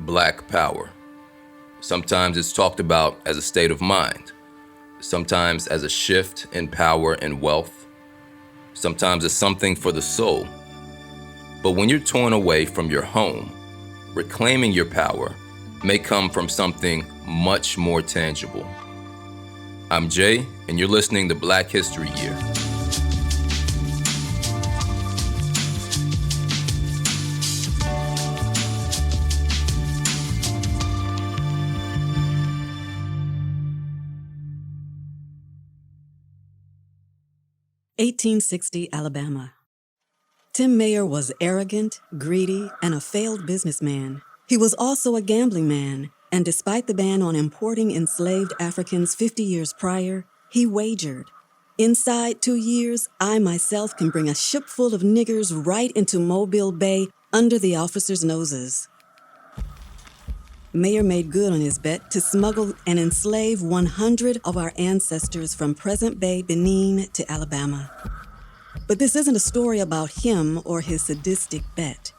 Black power. Sometimes it's talked about as a state of mind, sometimes as a shift in power and wealth, sometimes as something for the soul. But when you're torn away from your home, reclaiming your power may come from something much more tangible. I'm Jay, and you're listening to Black History Year. (1860) Alabama. Tim Mayer was arrogant, greedy, and a failed businessman. He was also a gambling man, and despite the ban on importing enslaved Africans 50 years prior, he wagered. Inside 2 years, I myself can bring a ship full of niggers right into Mobile Bay under the officers' noses. Mayer made good on his bet to smuggle and enslave 100 of our ancestors from present-day Benin to Alabama. But this isn't a story about him or his sadistic bet.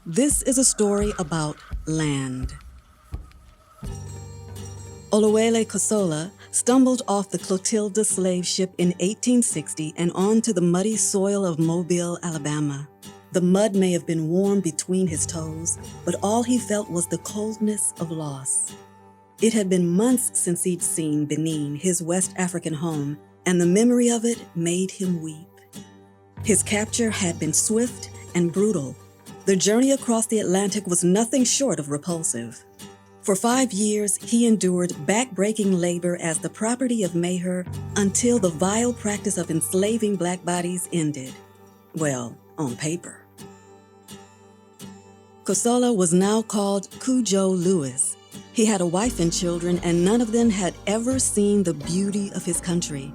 This is a story about land. Oluwele Kazoola stumbled off the Clotilda slave ship in 1860 and onto the muddy soil of Mobile, Alabama. The mud may have been warm between his toes, but all he felt was the coldness of loss. It had been months since he'd seen Benin, his West African home, and the memory of it made him weep. His capture had been swift and brutal. The journey across the Atlantic was nothing short of repulsive. For 5 years, he endured back-breaking labor as the property of Mayer until the vile practice of enslaving black bodies ended. Well, on paper. Kazoola was now called Cudjo Lewis. He had a wife and children, and none of them had ever seen the beauty of his country.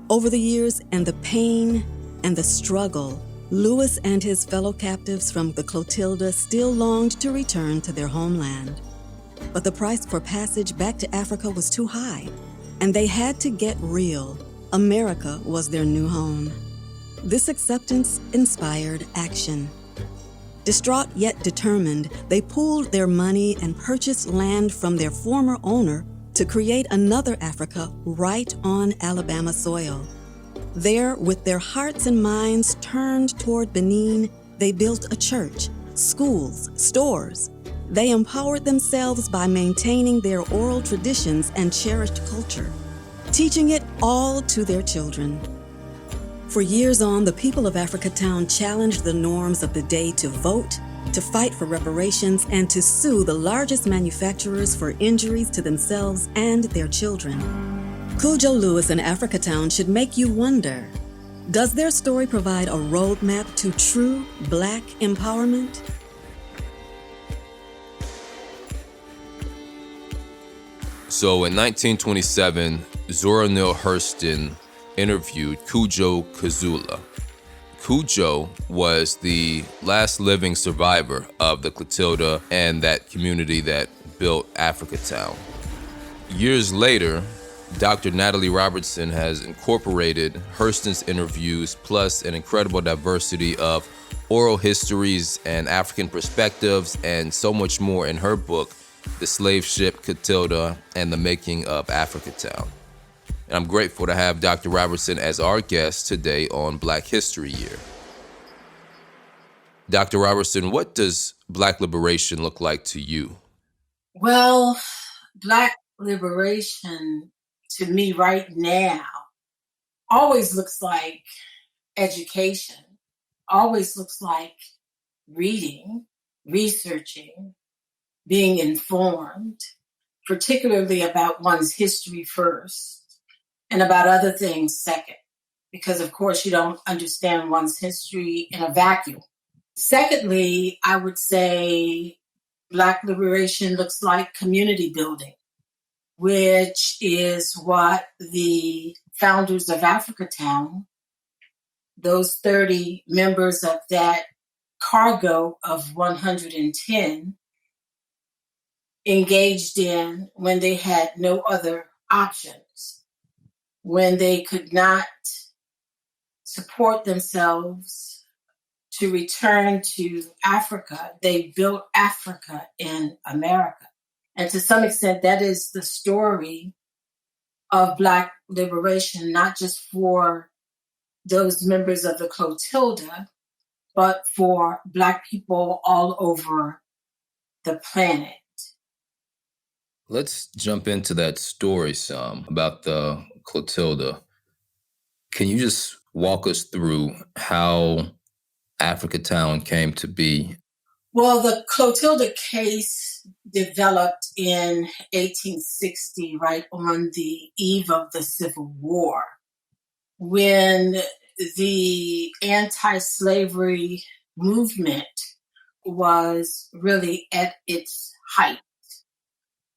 Over the years and the pain and the struggle, Lewis and his fellow captives from the Clotilda still longed to return to their homeland. But the price for passage back to Africa was too high, and they had to get real. America was their new home. This acceptance inspired action. Distraught yet determined, they pooled their money and purchased land from their former owner to create another Africa right on Alabama soil. There, with their hearts and minds turned toward Benin, they built a church, schools, stores. They empowered themselves by maintaining their oral traditions and cherished culture, teaching it all to their children. For years on, the people of Africatown challenged the norms of the day to vote, to fight for reparations, and to sue the largest manufacturers for injuries to themselves and their children. Cudjo Lewis and Africatown should make you wonder, does their story provide a roadmap to true Black empowerment? So in 1927, Zora Neale Hurston interviewed Cudjo Kazoola. Cudjo was the last living survivor of the Clotilda and that community that built Africatown. Years later, Dr. Natalie Robertson has incorporated Hurston's interviews plus an incredible diversity of oral histories and African perspectives and so much more in her book, The Slave Ship Clotilda and the Making of Africatown. And I'm grateful to have Dr. Robertson as our guest today on Black History Year. Dr. Robertson, what does Black liberation look like to you? Well, Black liberation to me right now always looks like education, always looks like reading, researching, being informed, particularly about one's history first and about other things second, because of course you don't understand one's history in a vacuum. Secondly, I would say Black liberation looks like community building, which is what the founders of Africatown, those 30 members of that cargo of 110, engaged in when they had no other options, when they could not support themselves to return to Africa. They built Africa in America. And to some extent, that is the story of Black liberation, not just for those members of the Clotilda, but for Black people all over the planet. Let's jump into that story some about the Clotilda. Can you just walk us through how Africatown came to be? Well, the Clotilda case developed in 1860, right on the eve of the Civil War, when the anti-slavery movement was really at its height,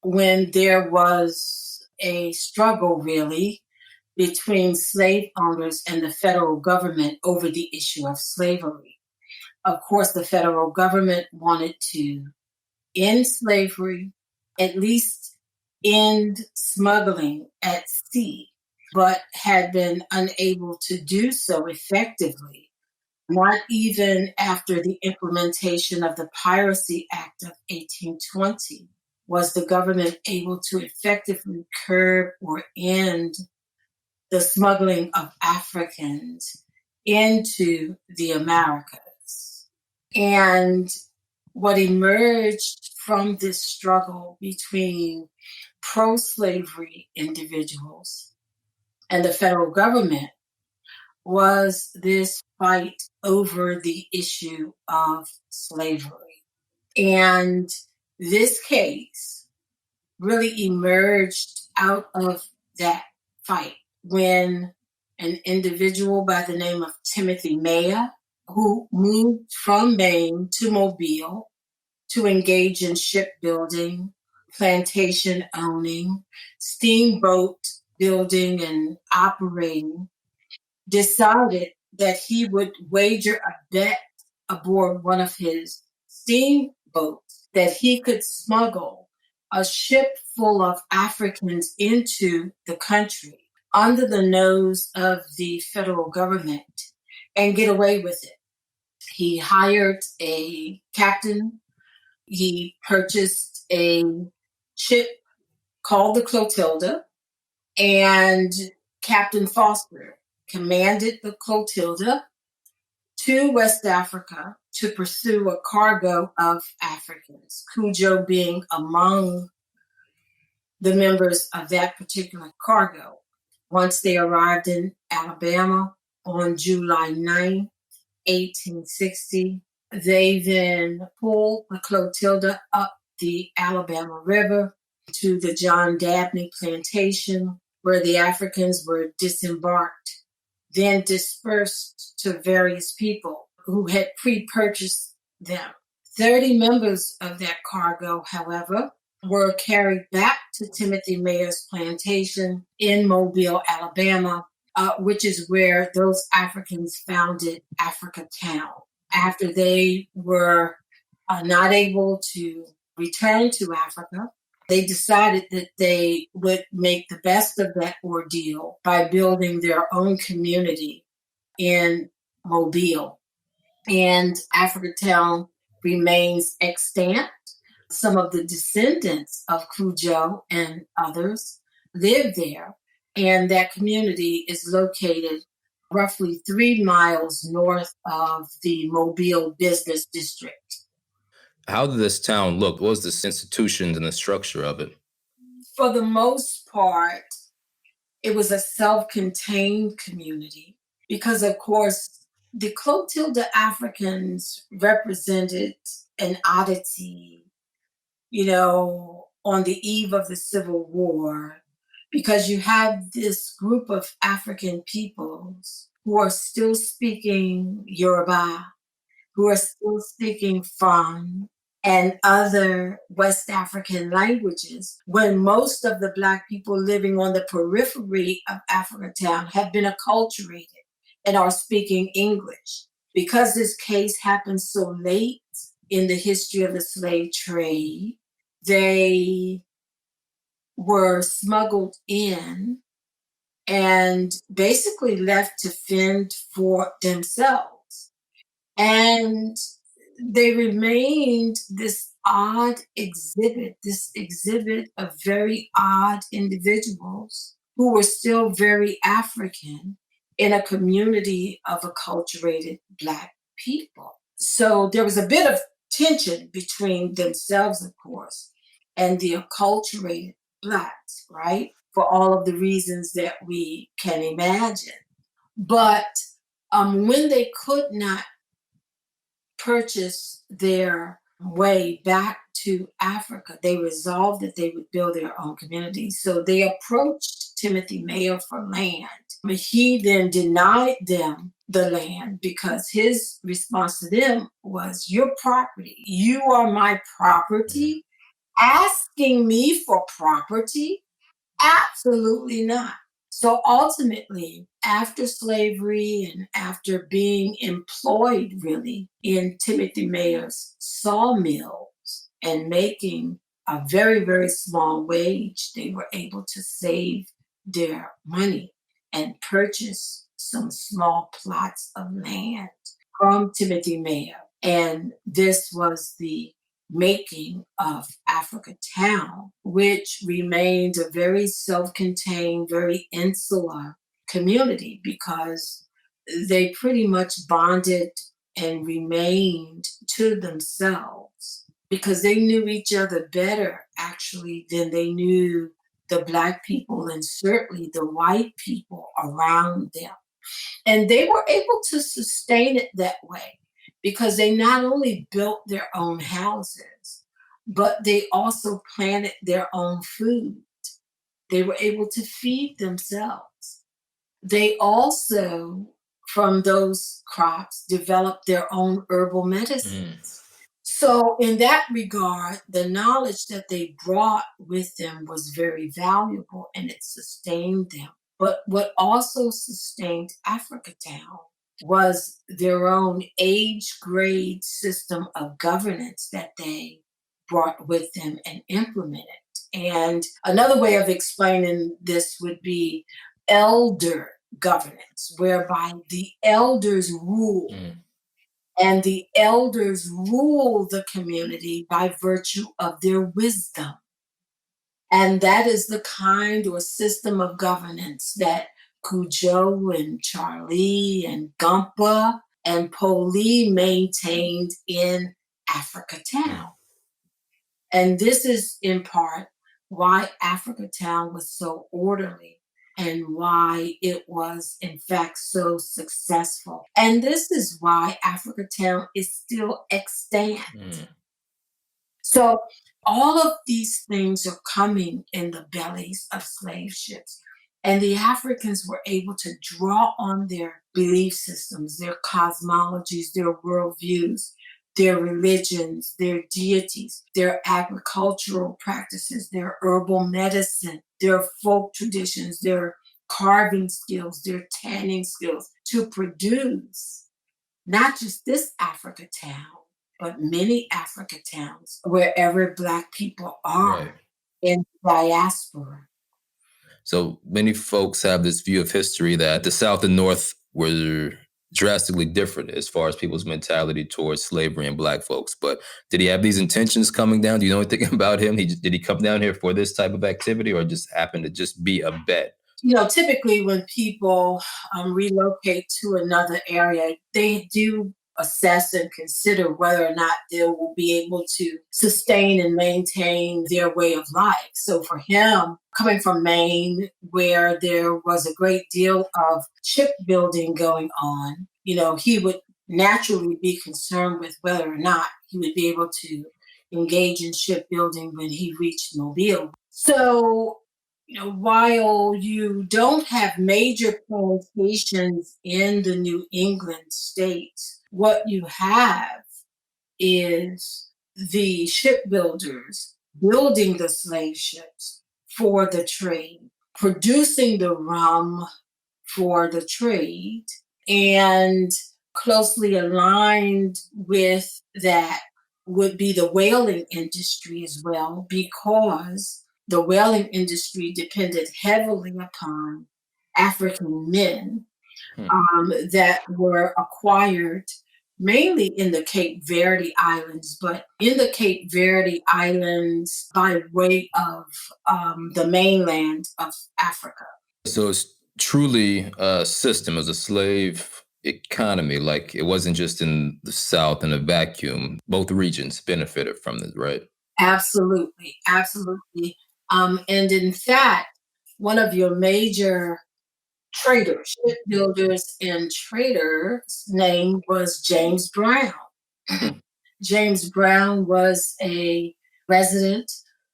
when there was a struggle really between slave owners and the federal government over the issue of slavery. Of course, the federal government wanted to end slavery, at least end smuggling at sea, but had been unable to do so effectively, not even after the implementation of the Piracy Act of 1820 was the government able to effectively curb or end the smuggling of Africans into the Americas. And what emerged from this struggle between pro-slavery individuals and the federal government was this fight over the issue of slavery. And this case really emerged out of that fight when an individual by the name of Timothy Maya, who moved from Maine to Mobile to engage in shipbuilding, plantation owning, steamboat building and operating, decided that he would wager a bet aboard one of his steamboats that he could smuggle a ship full of Africans into the country under the nose of the federal government and get away with it. He hired a captain. He purchased a ship called the Clotilda, and Captain Foster commanded the Clotilda to West Africa to pursue a cargo of Africans, Cudjo being among the members of that particular cargo. Once they arrived in Alabama on July 9, 1860, they then pulled the Clotilda up the Alabama River to the John Dabney plantation, where the Africans were disembarked, then dispersed to various people who had pre-purchased them. 30 members of that cargo, however, were carried back to Timothy Maya's plantation in Mobile, Alabama, which is where those Africans founded Africatown. After they were not able to return to Africa, they decided that they would make the best of that ordeal by building their own community in Mobile. And Africatown remains extant. Some of the descendants of Cudjo and others live there, and that community is located roughly 3 miles north of the Mobile Business District. How did this town look? What was the institutions and the structure of it? For the most part, it was a self-contained community because, of course, the Clotilda Africans represented an oddity, on the eve of the Civil War, because you have this group of African peoples who are still speaking Yoruba, who are still speaking Fon and other West African languages, when most of the Black people living on the periphery of Africatown have been acculturated and are speaking English. Because this case happened so late in the history of the slave trade, they were smuggled in and basically left to fend for themselves. And they remained this exhibit of very odd individuals who were still very African in a community of acculturated Black people. So there was a bit of tension between themselves, of course, and the acculturated Blacks, right? For all of the reasons that we can imagine. But when they could not purchase their way back to Africa, they resolved that they would build their own community. So they approached Timothy Mayer for land. He then denied them the land because his response to them was, "Your property. You are my property. Asking me for property? Absolutely not." So ultimately, after slavery and after being employed really in Timothy Mayer's sawmills and making a very, very small wage, they were able to save their money and purchase some small plots of land from Timothy Mayer. And this was the making of Africatown, which remained a very self-contained, very insular community because they pretty much bonded and remained to themselves because they knew each other better, actually, than they knew the Black people and certainly the white people around them. And they were able to sustain it that way because they not only built their own houses, but they also planted their own food. They were able to feed themselves. They also, from those crops, developed their own herbal medicines. So, in that regard, the knowledge that they brought with them was very valuable and it sustained them. But what also sustained Africatown was their own age grade system of governance that they brought with them and implemented. And another way of explaining this would be elder governance, whereby the elders rule. And the elders rule the community by virtue of their wisdom. And that is the kind or system of governance that Cudjo and Charlie and Gumpa and Poli maintained in Africatown. And this is in part why Africatown was so orderly and why it was, in fact, so successful. And this is why Africatown is still extant. So all of these things are coming in the bellies of slave ships. And the Africans were able to draw on their belief systems, their cosmologies, their worldviews, their religions, their deities, their agricultural practices, their herbal medicine, their folk traditions, their carving skills, their tanning skills to produce not just this Africatown, but many Africatowns wherever Black people are in diaspora. So many folks have this view of history that the South and North were drastically different as far as people's mentality towards slavery and Black folks. But did he have these intentions coming down? Do you know anything about him? Did he come down here for this type of activity or just happened to just be a bet? You know, typically when people relocate to another area, they do assess and consider whether or not they will be able to sustain and maintain their way of life. So for him, coming from Maine, where there was a great deal of shipbuilding going on, you know, he would naturally be concerned with whether or not he would be able to engage in shipbuilding when he reached Mobile. So, you know, while you don't have major plantations in the New England states, what you have is the shipbuilders building the slave ships for the trade, producing the rum for the trade, and closely aligned with that would be the whaling industry as well, because the whaling industry depended heavily upon African men that were acquired mainly in the Cape Verde Islands, but in the Cape Verde Islands by way of the mainland of Africa. So it's truly a system. It was a slave economy. Like it wasn't just in the South in a vacuum. Both regions benefited from this, right? Absolutely, absolutely. And in fact, one of your major traders, shipbuilders and traders' name was James Brown. James Brown was a resident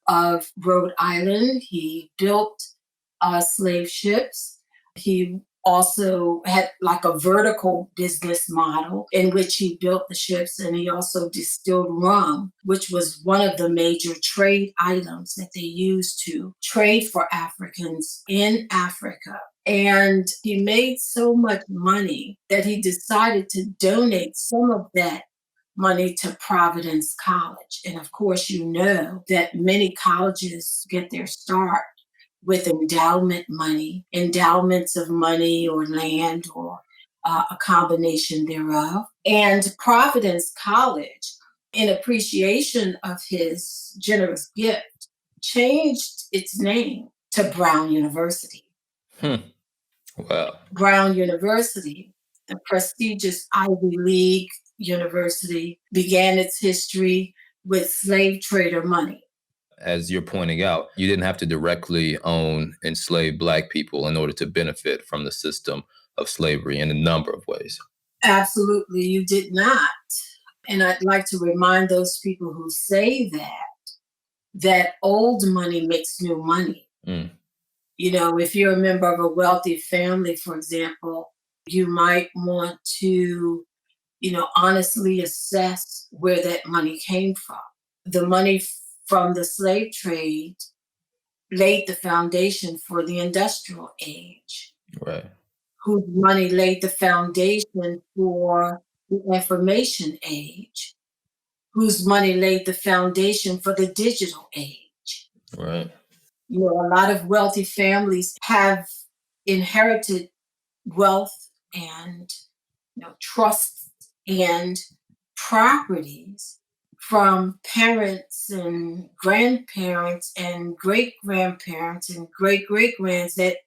of Rhode Island. He built slave ships. He also had like a vertical business model in which he built the ships, and he also distilled rum, which was one of the major trade items that they used to trade for Africans in Africa. And he made so much money that he decided to donate some of that money to Providence College. And of course, you know that many colleges get their start with endowment money, endowments of money or land or a combination thereof. And Providence College, in appreciation of his generous gift, changed its name to Brown University. Wow. Brown University, the prestigious Ivy League university, began its history with slave trader money. As you're pointing out, you didn't have to directly own enslaved Black people in order to benefit from the system of slavery in a number of ways. Absolutely, you did not. And I'd like to remind those people who say that old money makes new money. You know, if you're a member of a wealthy family, for example, you might want to, honestly assess where that money came from. The money from the slave trade laid the foundation for the industrial age. Right. Whose money laid the foundation for the information age. Whose money laid the foundation for the digital age. Right. You know, a lot of wealthy families have inherited wealth and trusts and properties from parents and grandparents and great-grandparents and great-great-grands that,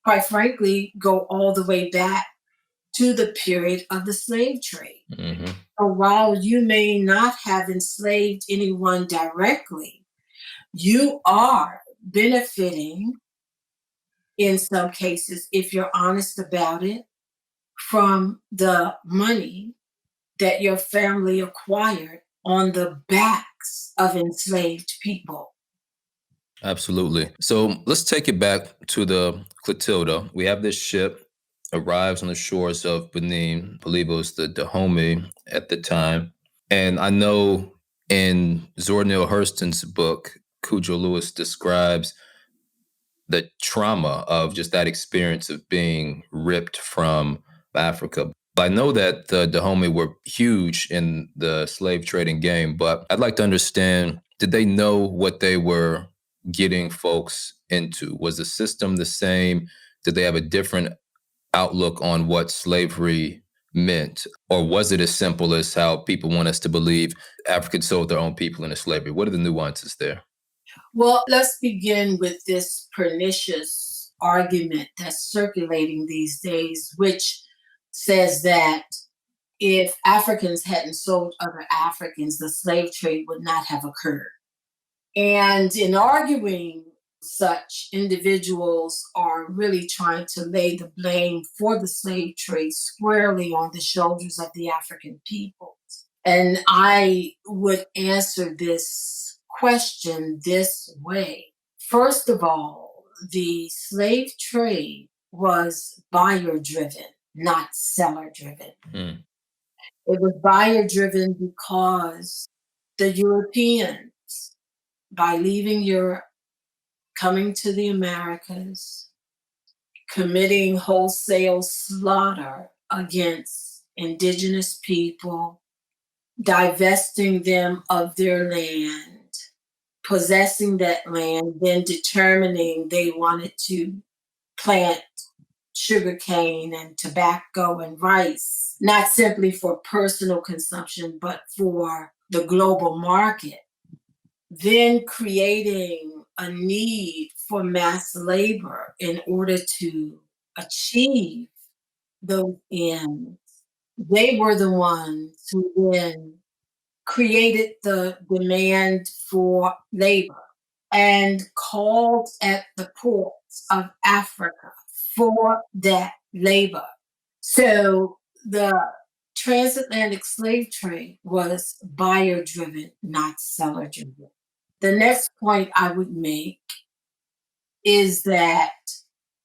quite frankly, go all the way back to the period of the slave trade. Mm-hmm. So while you may not have enslaved anyone directly, you are benefiting, in some cases, if you're honest about it, from the money that your family acquired on the backs of enslaved people. Absolutely. So let's take it back to the Clotilda. We have this ship, arrives on the shores of Benin. I believe it was the Dahomey at the time. And I know in Zora Neale Hurston's book, Cudjo Lewis describes the trauma of just that experience of being ripped from Africa. I know that the Dahomey were huge in the slave trading game, but I'd like to understand, did they know what they were getting folks into? Was the system the same? Did they have a different outlook on what slavery meant? Or was it as simple as how people want us to believe Africans sold their own people into slavery? What are the nuances there? Well, let's begin with this pernicious argument that's circulating these days, which says that if Africans hadn't sold other Africans, the slave trade would not have occurred. And in arguing such, individuals are really trying to lay the blame for the slave trade squarely on the shoulders of the African peoples. And I would answer this question this way. First of all, the slave trade was buyer-driven, not seller-driven. It was buyer-driven because the Europeans, by leaving Europe, coming to the Americas, committing wholesale slaughter against indigenous people, divesting them of their land, possessing that land, then determining they wanted to plant sugarcane and tobacco and rice, not simply for personal consumption, but for the global market, then creating a need for mass labor in order to achieve those ends. They were the ones who then created the demand for labor and called at the ports of Africa for that labor. So the transatlantic slave trade was buyer driven, not seller driven. The next point I would make is that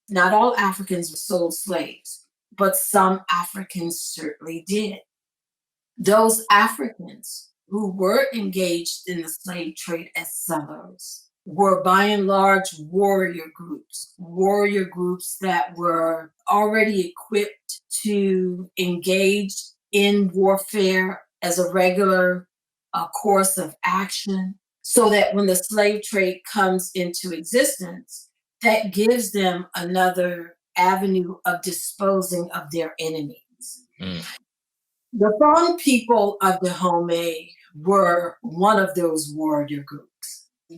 not all Africans sold slaves, but some Africans certainly did. Those Africans who were engaged in the slave trade as sellers were by and large warrior groups that were already equipped to engage in warfare as a regular course of action, so that when the slave trade comes into existence, that gives them another avenue of disposing of their enemies. The Fon people of Dahomey were one of those warrior groups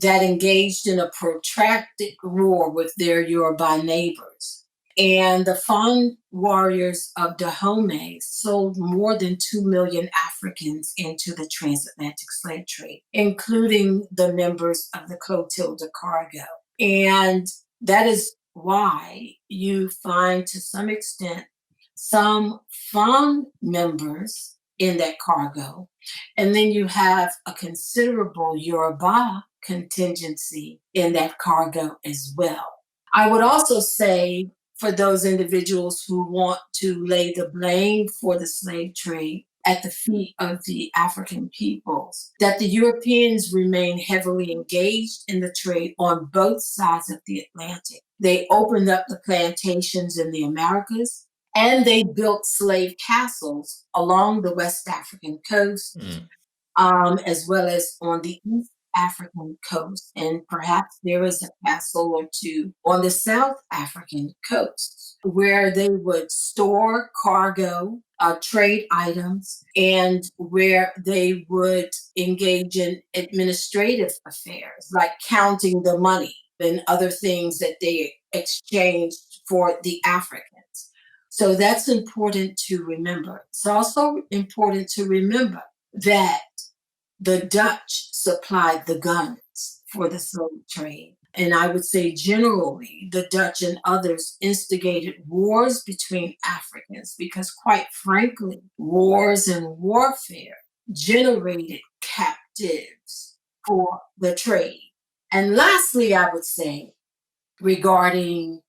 that engaged in a protracted war with their Yoruba neighbors. And the Fon warriors of Dahomey sold more than 2 million Africans into the transatlantic slave trade, including the members of the Clotilda cargo. And that is why you find, to some extent, some Fon members in that cargo. And then you have a considerable Yoruba contingency in that cargo as well. I would also say, for those individuals who want to lay the blame for the slave trade at the feet of the African peoples, that the Europeans remain heavily engaged in the trade on both sides of the Atlantic. They opened up the plantations in the Americas, and they built slave castles along the West African coast, as well as on the East African coast. And perhaps there is a castle or two on the South African coast where they would store cargo, trade items, and where they would engage in administrative affairs like counting the money and other things that they exchanged for the Africans. So that's important to remember. It's also important to remember that the Dutch supplied the guns for the slave trade. And I would say generally, the Dutch and others instigated wars between Africans because, quite frankly, wars and warfare generated captives for the trade. And lastly, I would say, regarding,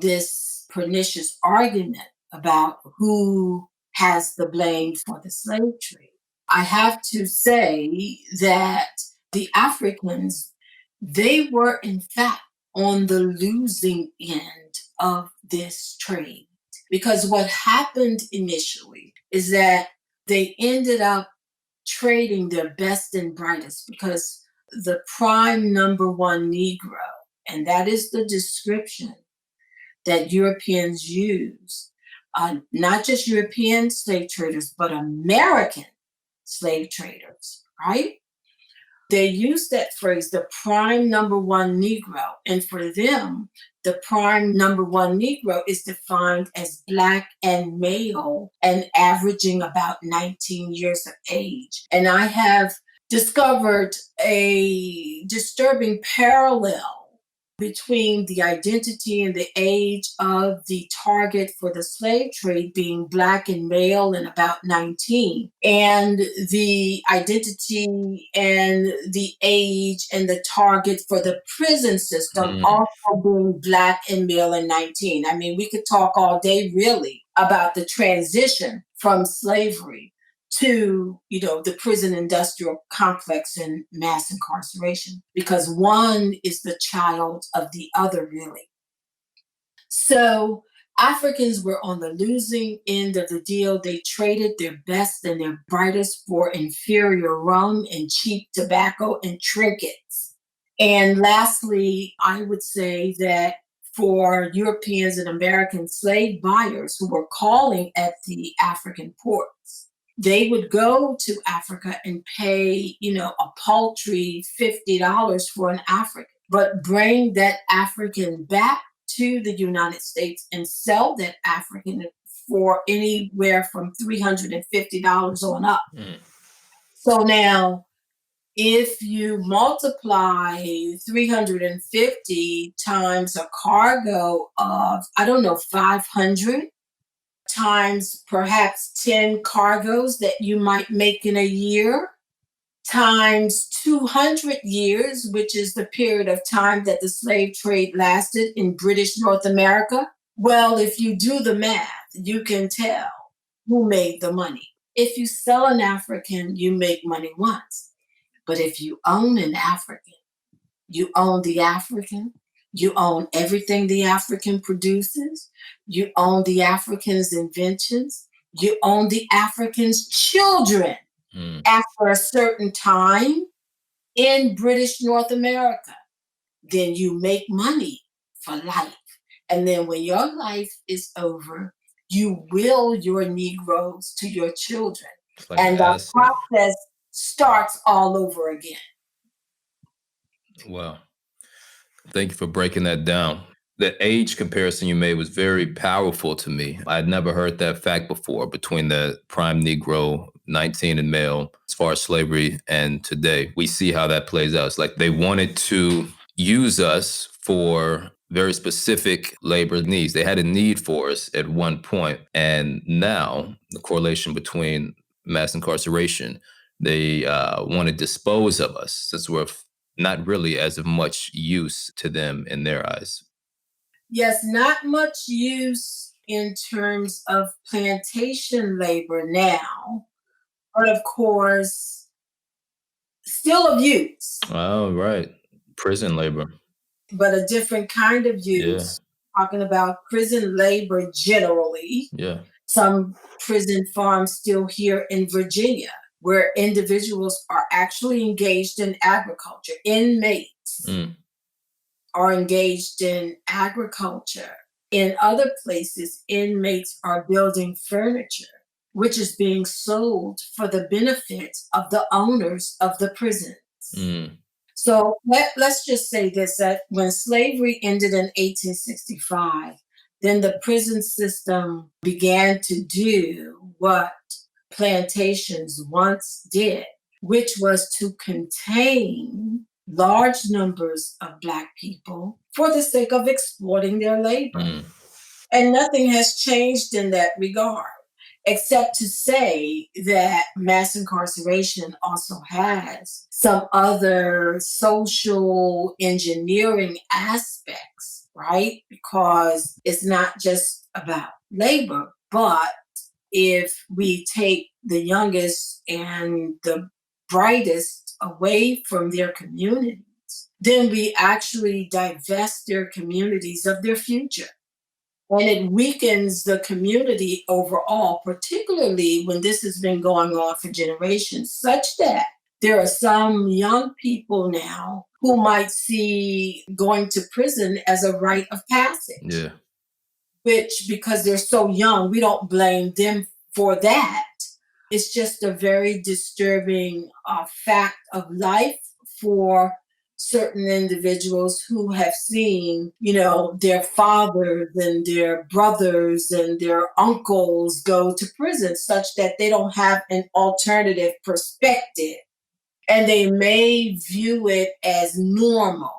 this pernicious argument about who has the blame for the slave trade, I have to say that the Africans, they were in fact on the losing end of this trade. Because what happened initially is that they ended up trading their best and brightest, because the prime number one Negro, and that is the description that Europeans use, not just European slave traders, but American slave traders, right? They use that phrase, the prime number one Negro. And for them, the prime number one Negro is defined as Black and male and averaging about 19 years of age. And I have discovered a disturbing parallel between the identity and the age of the target for the slave trade being Black and male and about 19, and the identity and the age and the target for the prison system also being Black and male and 19. I mean, we could talk all day really about the transition from slavery to, the prison industrial complex and mass incarceration, because one is the child of the other, really. So Africans were on the losing end of the deal. They traded their best and their brightest for inferior rum and cheap tobacco and trinkets. And lastly, I would say that for Europeans and American slave buyers who were calling at the African ports. They would go to Africa and pay, a paltry $50 for an African, but bring that African back to the United States and sell that African for anywhere from $350 on up. Mm. So now, if you multiply 350 times a cargo of, 500, times perhaps 10 cargoes that you might make in a year, times 200 years, which is the period of time that the slave trade lasted in British North America. Well, if you do the math, you can tell who made the money. If you sell an African, you make money once. But if you own an African, you own the African, you own everything the African produces, you own the African's inventions, you own the African's children. After a certain time in British North America, then you make money for life. And then when your life is over, you will your Negroes to your children. Like and the process starts all over again. Wow. Thank you for breaking that down. The age comparison you made was very powerful to me. I'd never heard that fact before between the prime Negro, 19 and male, as far as slavery and today. We see how that plays out. It's like they wanted to use us for very specific labor needs. They had a need for us at one point. And now the correlation between mass incarceration, they want to dispose of us since we're not really as of much use to them in their eyes. Yes, not much use in terms of plantation labor now, but of course, still of use. Oh, right. Prison labor. But a different kind of use. Yeah. Talking about prison labor generally. Yeah. Some prison farms still here in Virginia, where individuals are actually engaged in agriculture. Inmates are engaged in agriculture. In other places, inmates are building furniture, which is being sold for the benefits of the owners of the prisons. So let's just say this, that when slavery ended in 1865, then the prison system began to do what plantations once did, which was to contain large numbers of Black people for the sake of exploiting their labor. And nothing has changed in that regard, except to say that mass incarceration also has some other social engineering aspects, right? Because it's not just about labor, but if we take the youngest and the brightest away from their communities, then we actually divest their communities of their future. And it weakens the community overall, particularly when this has been going on for generations, such that there are some young people now who might see going to prison as a rite of passage. Yeah. Which, because they're so young, we don't blame them for that. It's just a very disturbing fact of life for certain individuals who have seen, their fathers and their brothers and their uncles go to prison, such that they don't have an alternative perspective. And they may view it as normal.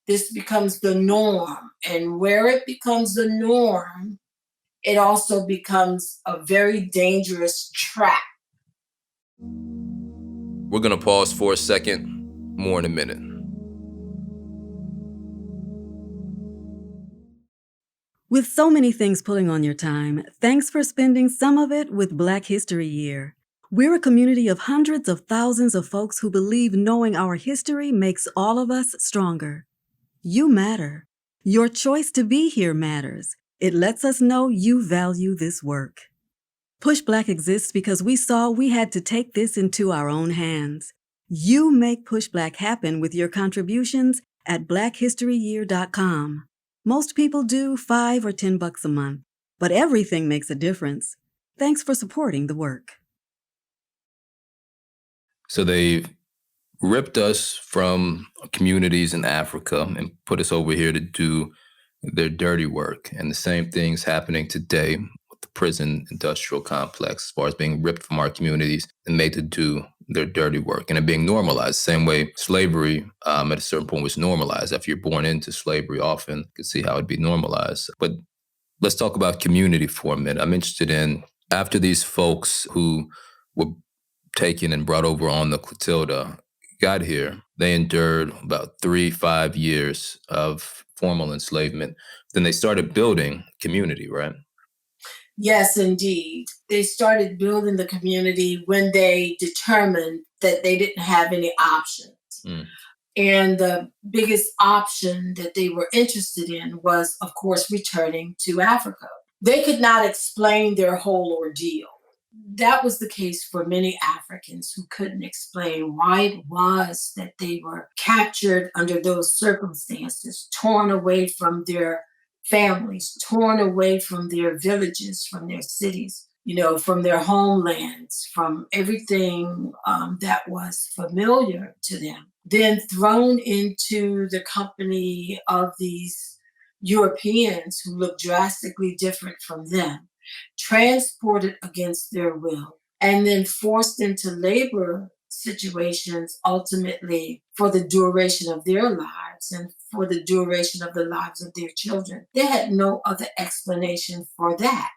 This becomes the norm. And where it becomes the norm, it also becomes a very dangerous trap. We're going to pause for a second. More in a minute. With so many things pulling on your time, thanks for spending some of it with Black History Year. We're a community of hundreds of thousands of folks who believe knowing our history makes all of us stronger. You matter. Your choice to be here matters. It lets us know you value this work. PushBlack exists because we saw we had to take this into our own hands. You make PushBlack happen with your contributions at blackhistoryyear.com. Most people do $5 or $10 a month, but everything makes a difference. Thanks for supporting the work. So they've ripped us from communities in Africa and put us over here to do their dirty work. And the same thing's happening today with the prison industrial complex, as far as being ripped from our communities and made to do their dirty work, and it being normalized. Same way slavery at a certain point was normalized. After you're born into slavery, often you can see how it'd be normalized. But let's talk about community for a minute. I'm interested in, after these folks who were taken and brought over on the Clotilda got here, they endured about 3-5 years of formal enslavement. Then they started building community, right? Yes, indeed. They started building the community when they determined that they didn't have any options. And the biggest option that they were interested in was, of course, returning to Africa. They could not explain their whole ordeal. That was the case for many Africans who couldn't explain why it was that they were captured under those circumstances, torn away from their families, torn away from their villages, from their cities, from their homelands, from everything that was familiar to them, then thrown into the company of these Europeans who looked drastically different from them, transported against their will, and then forced into labor situations ultimately for the duration of their lives and for the duration of the lives of their children. They had no other explanation for that.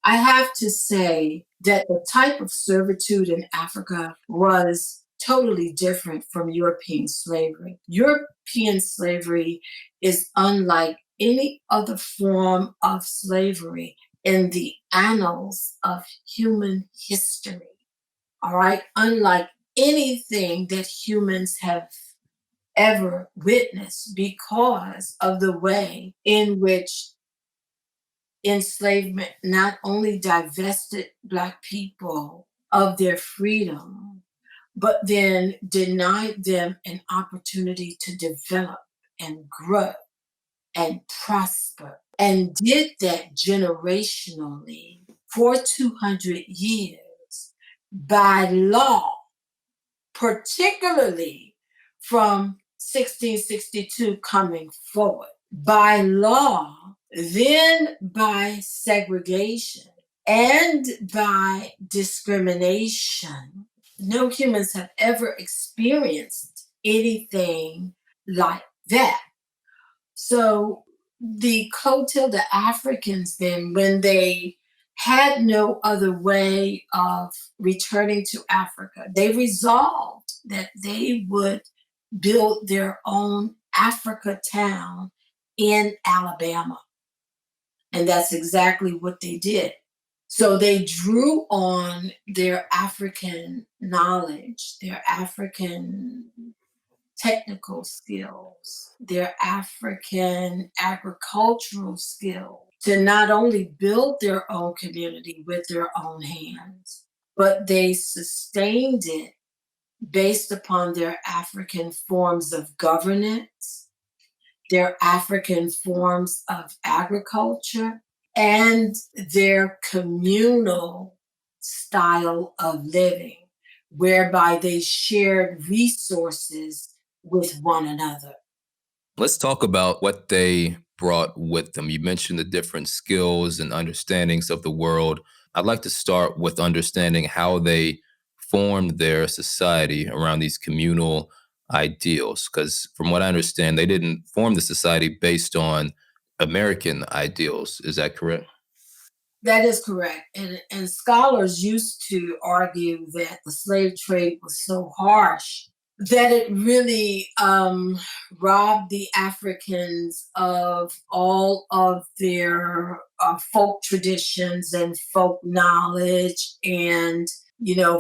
I have to say that the type of servitude in Africa was totally different from European slavery. European slavery is unlike any other form of slavery in the annals of human history. All right? Unlike anything that humans have ever witnessed, because of the way in which enslavement not only divested Black people of their freedom, but then denied them an opportunity to develop and grow and prosper, and did that generationally for 200 years by law, particularly from 1662 coming forward. By law, then by segregation and by discrimination. No humans have ever experienced anything like that. So the Clotilda Africans then, when they had no other way of returning to Africa, they resolved that they would build their own Africatown in Alabama. And that's exactly what they did. So they drew on their African knowledge, their African technical skills, their African agricultural skills, to not only build their own community with their own hands, but they sustained it based upon their African forms of governance, their African forms of agriculture, and their communal style of living, whereby they shared resources with one another. Let's talk about what they brought with them. You mentioned the different skills and understandings of the world. I'd like to start with understanding how they formed their society around these communal ideals, because from what I understand, they didn't form the society based on American ideals. Is that correct? That is correct. And scholars used to argue that the slave trade was so harsh that it really robbed the Africans of all of their folk traditions and folk knowledge and,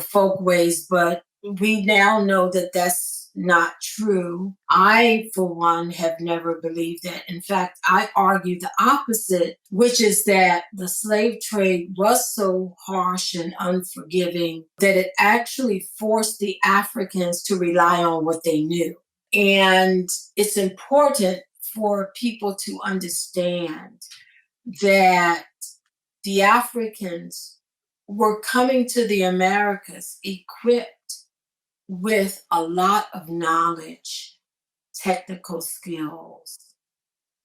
folk ways. But we now know that that's not true. I, for one, have never believed that. In fact, I argue the opposite, which is that the slave trade was so harsh and unforgiving that it actually forced the Africans to rely on what they knew. And it's important for people to understand that the Africans were coming to the Americas equipped with a lot of knowledge, technical skills,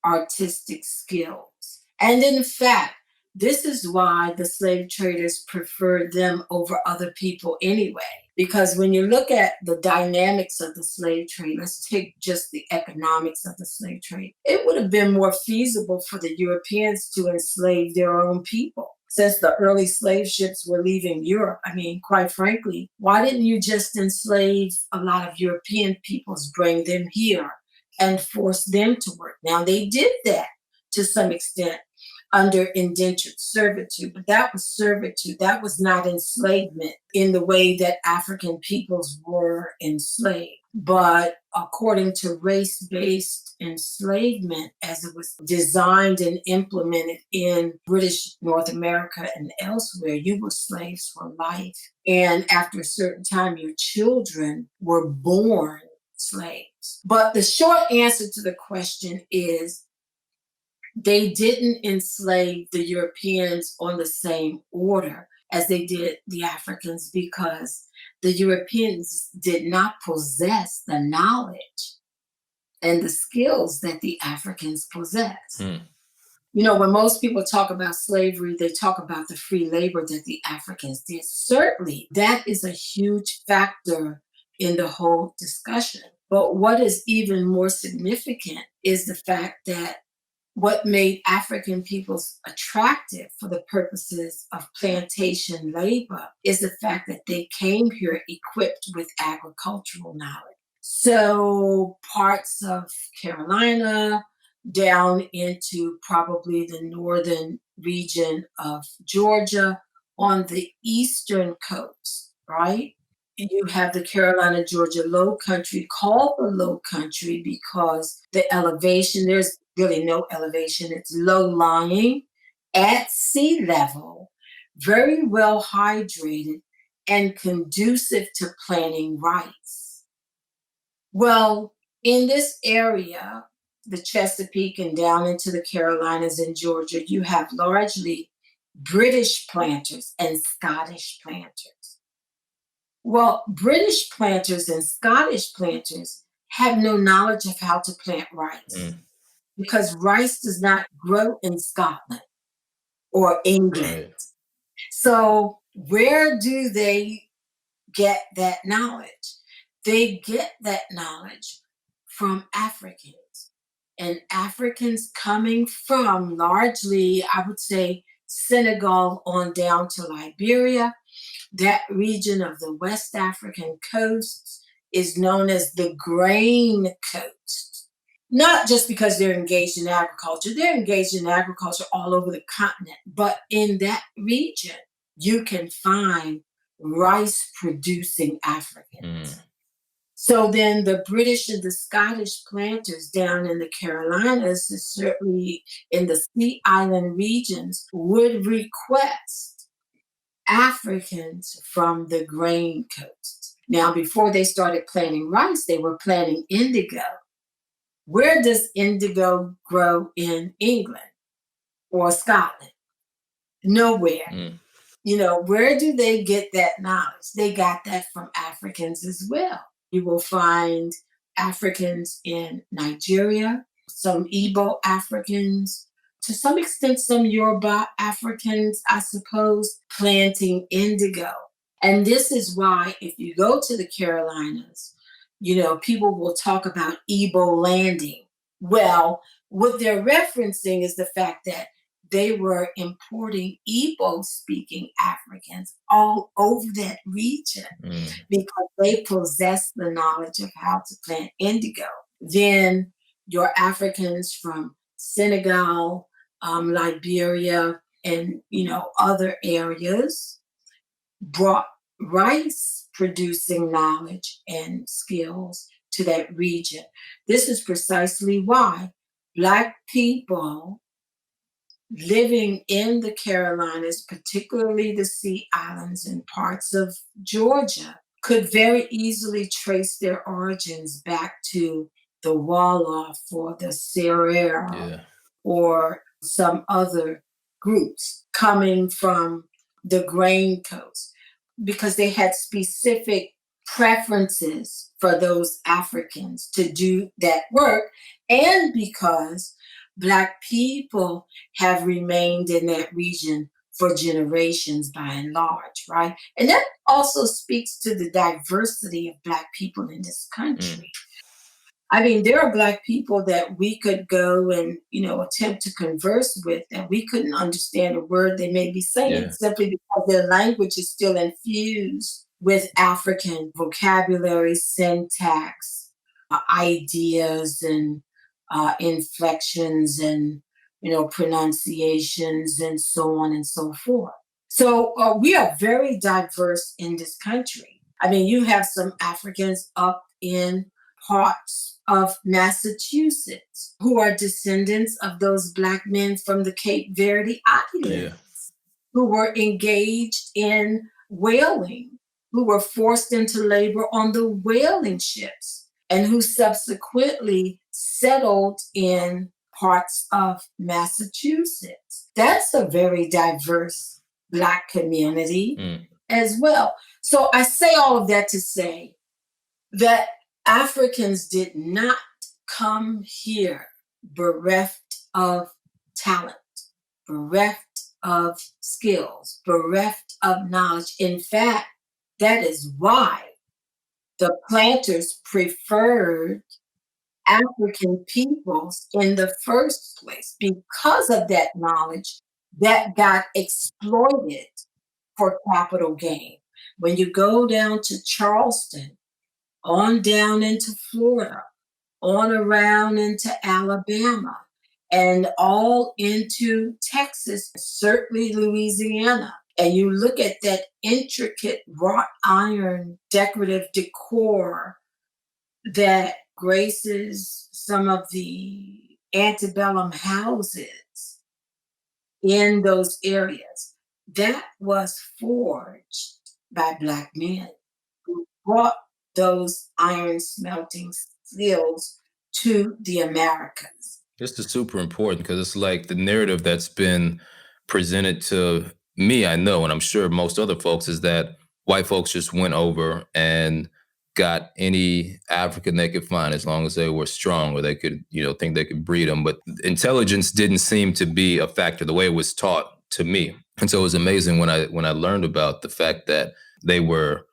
artistic skills. And in fact, this is why the slave traders preferred them over other people anyway. Because when you look at the dynamics of the slave trade, let's take just the economics of the slave trade. It would have been more feasible for the Europeans to enslave their own people. Since the early slave ships were leaving Europe, I mean, quite frankly, why didn't you just enslave a lot of European peoples, bring them here and force them to work? Now, they did that to some extent under indentured servitude, but that was servitude. That was not enslavement in the way that African peoples were enslaved. But according to race-based enslavement, as it was designed and implemented in British North America and elsewhere, you were slaves for life. And after a certain time, your children were born slaves. But the short answer to the question is, they didn't enslave the Europeans on the same order as they did the Africans, because the Europeans did not possess the knowledge and the skills that the Africans possessed. You know, when most people talk about slavery, they talk about the free labor that the Africans did. Certainly, that is a huge factor in the whole discussion. But what is even more significant is the fact that what made African peoples attractive for the purposes of plantation labor is the fact that they came here equipped with agricultural knowledge. So parts of Carolina down into probably the northern region of Georgia on the eastern coast, right? You have the Carolina, Georgia low country, called the low country because the elevation, there's really no elevation. It's low-lying at sea level, very well hydrated, and conducive to planting rice. Well, in this area, the Chesapeake and down into the Carolinas and Georgia, you have largely British planters and Scottish planters. Well, British planters and Scottish planters have no knowledge of how to plant rice. Because rice does not grow in Scotland or England. Right. So where do they get that knowledge? They get that knowledge from Africans. And Africans coming from largely, I would say, Senegal on down to Liberia. That region of the West African coast is known as the grain coast. Not just because they're engaged in agriculture, they're engaged in agriculture all over the continent. But in that region, you can find rice-producing Africans. So then the British and the Scottish planters down in the Carolinas, and certainly in the Sea Island regions, would request Africans from the grain coast. Now, before they started planting rice, they were planting indigo. Where does indigo grow in England or Scotland? Nowhere. You know, where do they get that knowledge? They got that from Africans as well. You will find Africans in Nigeria, some Igbo Africans, to some extent some Yoruba Africans, I suppose, planting indigo. And this is why if you go to the Carolinas, you know, people will talk about Igbo landing. Well, what they're referencing is the fact that they were importing Igbo-speaking Africans all over that region because they possessed the knowledge of how to plant indigo. Then your Africans from Senegal, Liberia, and, you know, other areas brought rice-producing knowledge and skills to that region. This is precisely why Black people living in the Carolinas, particularly the Sea Islands and parts of Georgia, could very easily trace their origins back to the Wolof or the Serer Yeah. or some other groups coming from the Grain Coast because they had specific preferences for those Africans to do that work, and because Black people have remained in that region for generations by and large, right? And that also speaks to the diversity of Black people in this country. I mean, there are Black people that we could go and, attempt to converse with, and we couldn't understand a word they may be saying simply because their language is still infused with African vocabulary, syntax, ideas, and inflections, and, pronunciations, and so on and so forth. So we are very diverse in this country. I mean, you have some Africans up in parts of Massachusetts who are descendants of those Black men from the Cape Verde Islands who were engaged in whaling, who were forced into labor on the whaling ships, and who subsequently settled in parts of Massachusetts. That's a very diverse Black community as well. So I say all of that to say that Africans did not come here bereft of talent, bereft of skills, bereft of knowledge. In fact, that is why the planters preferred African peoples in the first place, because of that knowledge that got exploited for capital gain. When you go down to Charleston, on down into Florida, on around into Alabama, and all into Texas, certainly Louisiana, and you look at that intricate wrought iron decorative decor that graces some of the antebellum houses in those areas, that was forged by Black men who brought those iron smelting skills to the Americas. This is super important because it's like the narrative that's been presented to me, I know, and I'm sure most other folks, is that white folks just went over and got any African they could find as long as they were strong, or they could, think they could breed them. But intelligence didn't seem to be a factor the way it was taught to me. And so it was amazing when I learned about the fact that they were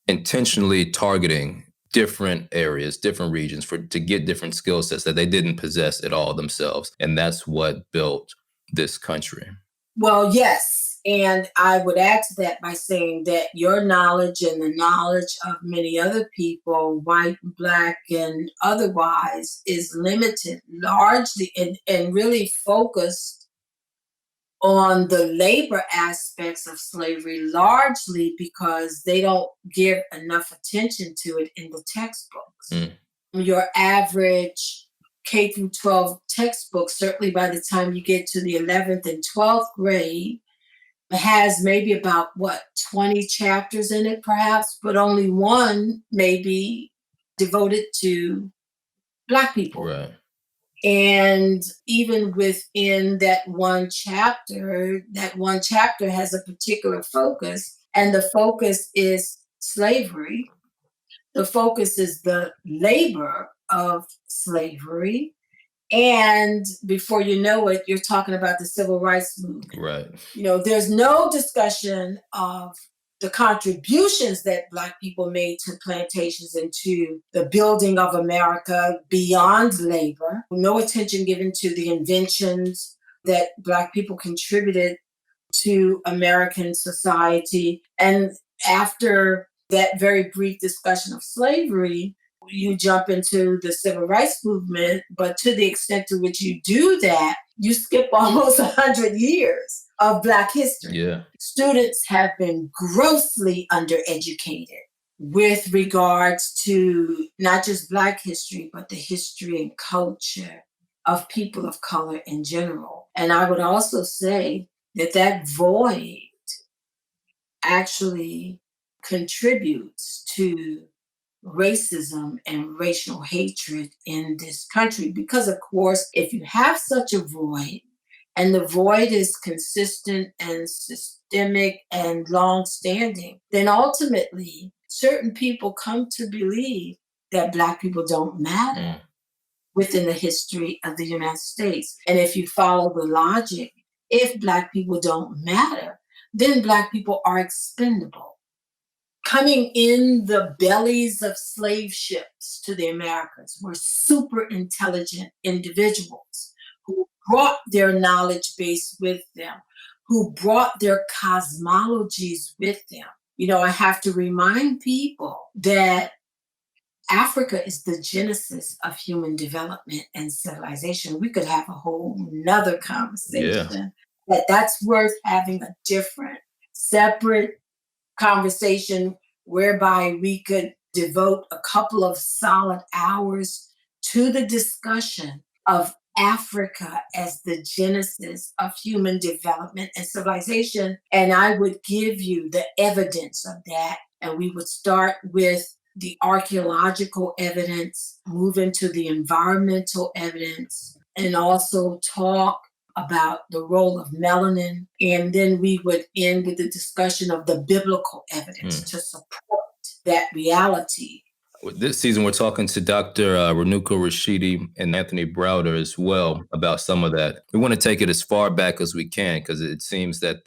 intentionally targeting different areas, different regions to get different skill sets that they didn't possess at all themselves. And that's what built this country. Well, yes. And I would add to that by saying that your knowledge and the knowledge of many other people, white, Black, and otherwise, is limited largely and really focused on the labor aspects of slavery, largely because they don't give enough attention to it in the textbooks. Your average K through 12 textbook, certainly by the time you get to the 11th and 12th grade, has maybe about 20 chapters in it perhaps, but only one maybe devoted to Black people. Right. And even within that one chapter has a particular focus, and the focus is slavery. The focus is the labor of slavery. And before you know it, you're talking about the civil rights movement. Right. There's no discussion of the contributions that Black people made to plantations and to the building of America beyond labor. No attention given to the inventions that Black people contributed to American society. And after that very brief discussion of slavery, you jump into the civil rights movement, but to the extent to which you do that, you skip almost 100 years of Black history. Yeah. Students have been grossly undereducated with regards to not just Black history, but the history and culture of people of color in general. And I would also say that void actually contributes to racism and racial hatred in this country. Because, of course, if you have such a void, and the void is consistent and systemic and long-standing, then ultimately certain people come to believe that Black people don't matter within the history of the United States. And if you follow the logic, if Black people don't matter, then Black people are expendable. Coming in the bellies of slave ships to the Americas were super intelligent individuals who brought their knowledge base with them, who brought their cosmologies with them. You know, I have to remind people that Africa is the genesis of human development and civilization. We could have a whole nother conversation, but that's worth having a different, separate conversation whereby we could devote a couple of solid hours to the discussion of Africa as the genesis of human development and civilization. And I would give you the evidence of that. And we would start with the archaeological evidence, move into the environmental evidence, and also talk about the role of melanin. And then we would end with the discussion of the biblical evidence to support that reality. This season, we're talking to Dr. Renuka Rashidi and Anthony Browder as well about some of that. We want to take it as far back as we can because it seems that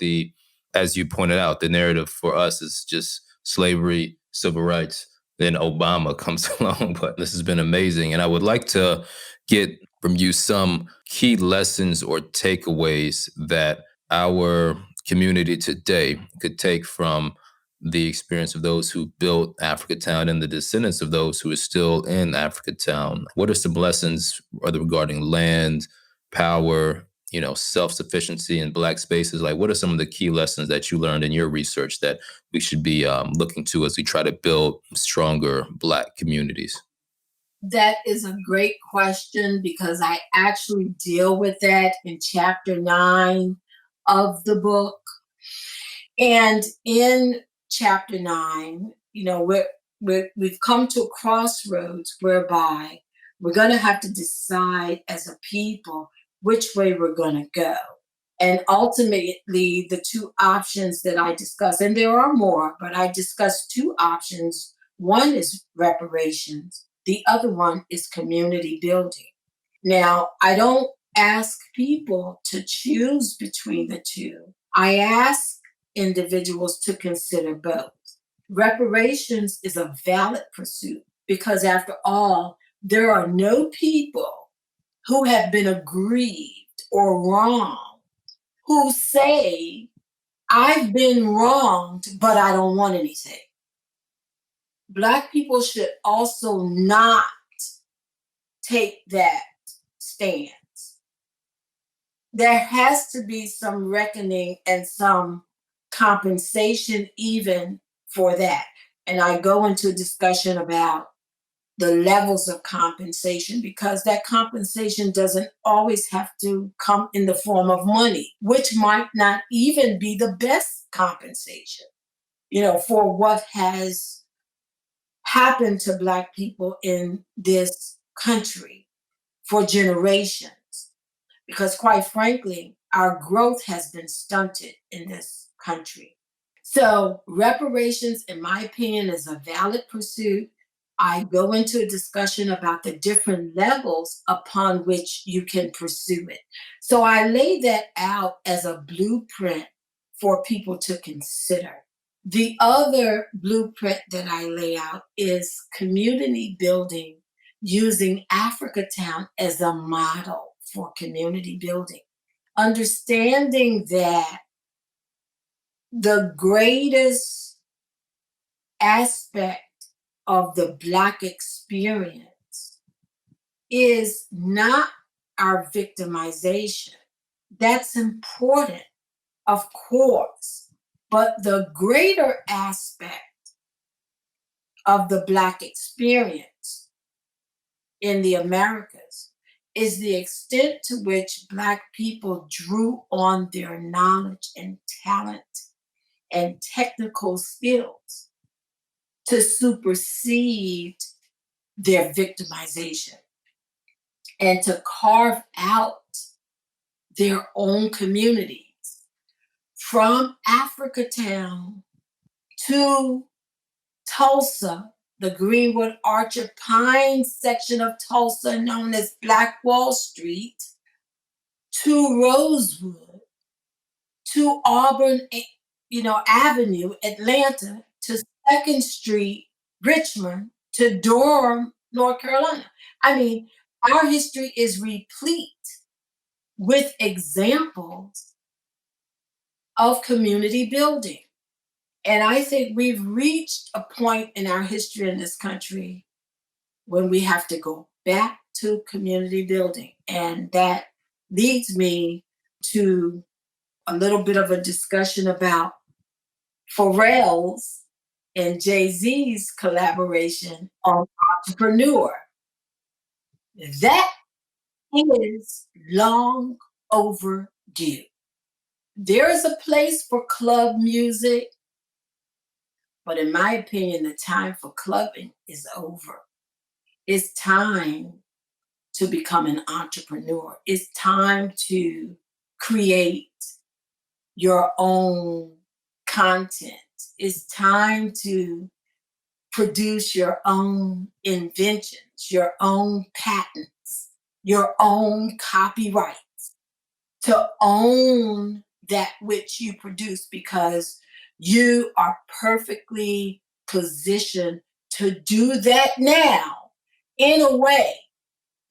as you pointed out, the narrative for us is just slavery, civil rights, then Obama comes along. But this has been amazing. And I would like to get from you some key lessons or takeaways that our community today could take from the experience of those who built Africatown and the descendants of those who are still in Africatown. What are some lessons regarding land, power, self-sufficiency in Black spaces? Like, what are some of the key lessons that you learned in your research that we should be looking to as we try to build stronger Black communities? That is a great question because I actually deal with that in chapter 9 of the book. And in chapter 9, we've come to a crossroads whereby we're going to have to decide as a people which way we're going to go. And ultimately, the two options that I discuss, and there are more, but I discussed two options. One is reparations. The other one is community building. Now, I don't ask people to choose between the two. I ask individuals to consider both. Reparations is a valid pursuit because, after all, there are no people who have been aggrieved or wronged who say, I've been wronged, but I don't want anything. Black people should also not take that stance. There has to be some reckoning and some compensation even for that. And I go into a discussion about the levels of compensation because that compensation doesn't always have to come in the form of money, which might not even be the best compensation, for what has happened to Black people in this country for generations. Because quite frankly, our growth has been stunted in this country. So reparations, in my opinion, is a valid pursuit. I go into a discussion about the different levels upon which you can pursue it. So I lay that out as a blueprint for people to consider. The other blueprint that I lay out is community building using Africatown as a model for community building. Understanding that the greatest aspect of the Black experience is not our victimization. That's important, of course, but the greater aspect of the Black experience in the Americas is the extent to which Black people drew on their knowledge and talent and technical skills to supersede their victimization and to carve out their own communities. From Africatown to Tulsa, the Greenwood Archer Pines section of Tulsa, known as Black Wall Street, to Rosewood, to Auburn, Avenue, Atlanta, to 2nd Street, Richmond, to Durham, North Carolina. I mean, our history is replete with examples of community building. And I think we've reached a point in our history in this country when we have to go back to community building. And that leads me to a little bit of a discussion about Pharrell's and Jay-Z's collaboration on Entrepreneur. That is long overdue. There is a place for club music, but in my opinion, the time for clubbing is over. It's time to become an entrepreneur. It's time to create your own content. It's time to produce your own inventions, your own patents, your own copyrights, to own that which you produce, because you are perfectly positioned to do that now in a way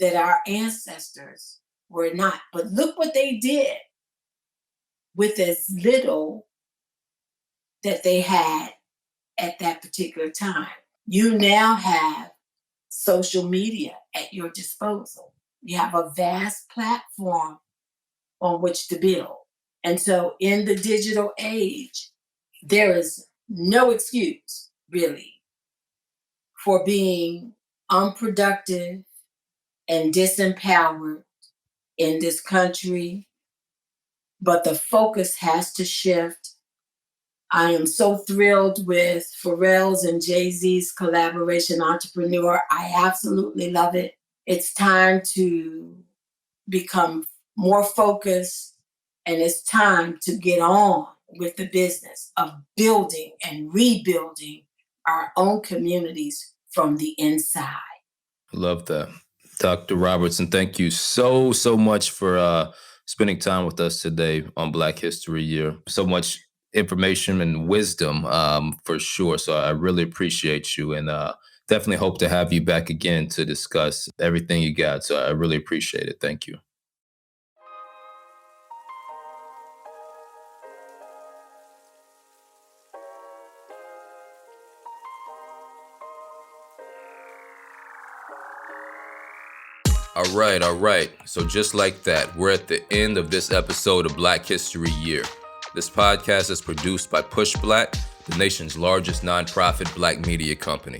that our ancestors were not. But look what they did with as little that they had at that particular time. You now have social media at your disposal. You have a vast platform on which to build. And so in the digital age, there is no excuse, really, for being unproductive and disempowered in this country. But the focus has to shift. I am so thrilled with Pharrell's and Jay-Z's collaboration, Entrepreneur. I absolutely love it. It's time to become more focused, and it's time to get on with the business of building and rebuilding our own communities from the inside. Love that. Dr. Robertson, thank you so much for spending time with us today on Black History Year. So much information and wisdom, for sure. So I really appreciate you, and definitely hope to have you back again to discuss everything you got. So I really appreciate it. Thank you. All right. So just like that, we're at the end of this episode of Black History Year. This podcast is produced by PushBlack, the nation's largest nonprofit Black media company.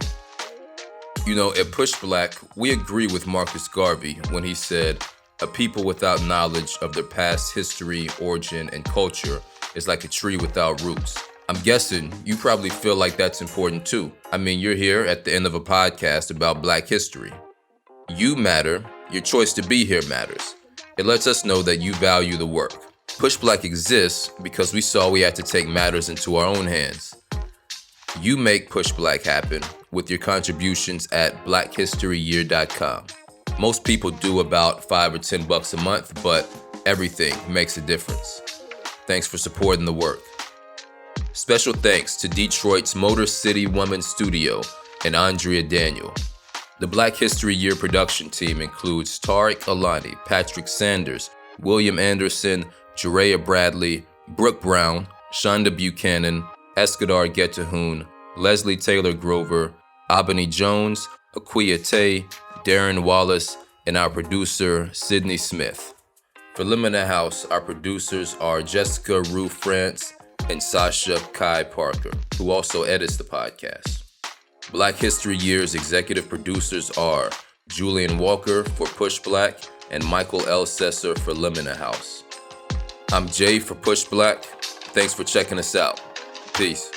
You know, at PushBlack, we agree with Marcus Garvey when he said, "A people without knowledge of their past history, origin, and culture is like a tree without roots." I'm guessing you probably feel like that's important too. I mean, you're here at the end of a podcast about Black history. You matter. Your choice to be here matters. It lets us know that you value the work. PushBlack exists because we saw we had to take matters into our own hands. You make PushBlack happen with your contributions at blackhistoryyear.com. Most people do about $5 or $10 a month, but everything makes a difference. Thanks for supporting the work. Special thanks to Detroit's Motor City Woman Studio and Andrea Daniel. The Black History Year production team includes Tareq Alani, Patrick Sanders, William Anderson, Jareyah Bradley, Brooke Brown, Shonda Buchanan, Eskedar Getahun, Leslie Taylor Grover, Abeni Jones, Akua, Darren Wallace, and our producer, Cydney Smith. For Limina House, our producers are Jessica Rue France and Sasha Kai Parker, who also edits the podcast. Black History Year's executive producers are Julian Walker for PushBlack and Michael L. Sesser for Limina House. I'm Jay for PushBlack. Thanks for checking us out. Peace.